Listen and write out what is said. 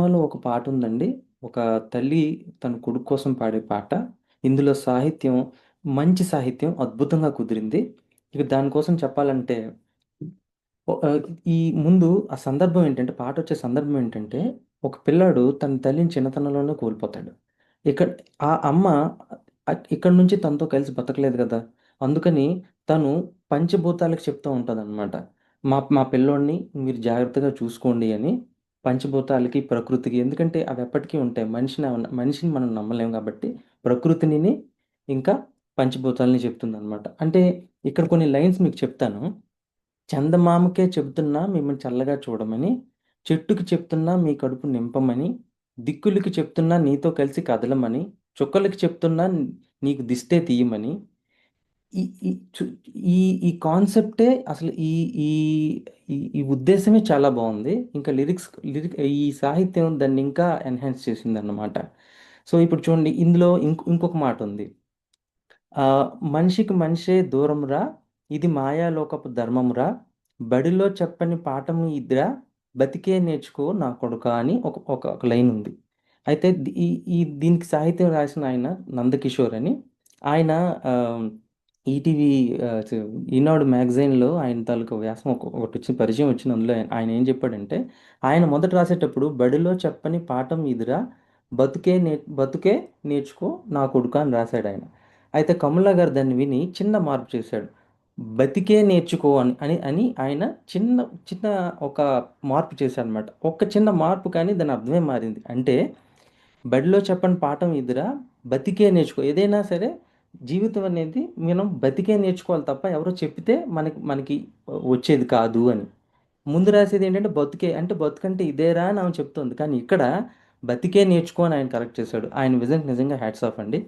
సినిమాలో ఒక పాటుందండి. ఒక తల్లి తన కొడుకు కోసం పాడే పాట. ఇందులో సాహిత్యం, మంచి సాహిత్యం అద్భుతంగా కుదిరింది. ఇక దానికోసం చెప్పాలంటే ఒ ఆహ్, ఈ ముందు ఆ సందర్భం ఏంటంటే పాటొచ్చే సందర్భం ఏంటంటే, ఒక పిల్లాడు తన తల్లిని చిన్నతనంలోనే కోల్పోతాడు. ఇక్కడ ఆ అమ్మ ఇక్కడి నుంచి తనతో కలిసి బతకలేదు గదా! అందుకని తను పంచభూతాలకి చెప్తూ ఉంటదనమాట. మా మా పిల్లోడిని మీరు జాగ్రత్తగా చూసుకోండి అని పంచభూతాలకి, ప్రకృతికి ఎందుకంటే అవి ఎప్పటికీ ఉంటాయి. మనిషిని మనం నమ్మలేం గాబట్టి ప్రకృతినిని, ఇంకా పంచభూతాలని చెప్తుందనమాట. అంటే ఇక్కడ కొన్ని లైన్స్ మీకు చెప్తాను. చందమామకే చెబుతున్నా మిమ్మల్ని చల్లగా చూడమని, చెట్టుకి చెప్తున్నా మీ కడుపు నింపమని, దిక్కులకి చెప్తున్నా నీతో కలిసి కదలమని, చుక్కలకి చెప్తున్నా నీకు దిష్టే తీయమని. ఈ ఈ చు ఈ ఈ కాన్సెప్టే అసలు ఈ ఈ ఈ ఈ ఉద్దేశమే చాలా బావుంది. ఇంకా ఈ సాహిత్యం దాన్ని ఇంకా ఎన్హాన్స్ చేసిందన్నమాట. సో, ఇప్పుడు చూడండి ఇందులో ఇంకొక మాటుంది. మనిషికి మనిషే దూరమురా, ఇది మాయాలోకపు ధర్మమురా, బడిలో చెప్పని పాఠము ఇదిరా, బతికే నేర్చుకో నా కొడుకా అని ఒక ఒక ఒక లైన్ ఉంది. అయితే ఈ ఈ దీనికి సాహిత్యం రాసిన ఆయన నందకిషోర్ అని. ఆయన ఆహ్, ఈటీవీ ఈనాడు మ్యాగజైన్‌లో ఆయన తాలూకా వ్యాసం ఒకటొచ్చి పరిచయం వచ్చింది. అందులో ఆయన ఏం చెప్పాడంటే, ఆయన మొదట రాసేటప్పుడు బడిలో చెప్పని పాఠం ఇదిరా, బతుకే నేర్చుకో నా కొడుకా అని రాసాడాయన. అయితే కమలా గారు దాన్ని విని చిన్న మార్పు చేశాడు. బతికే నేర్చుకో అని అని అని ఆయన చిన్న చిన్న ఒక మార్పు చేశాడనమాట. ఒక్క చిన్న మార్పు కానీ దాని అర్థమే మారింది. అంటే బడిలో చెప్పని పాఠం ఇదిరా, బతికే నేర్చుకో. ఏదైనా సరే జీవితం అనేది మనం బతికే నేర్చుకోవాలి తప్ప ఎవరో చెప్పితే మనకి మనకి వచ్చేది కాదు అని. ముందు రాసేది ఏంటంటే బతుకే అంటే బతుకంటే ఇదేరా అని ఆమె చెప్తుంది. కానీ ఇక్కడ బతికే నేర్చుకో అని ఆయన కరెక్ట్ చేశాడు. ఆయన విజన్‌కి నిజంగా హ్యాట్స్ ఆఫ్ అండి.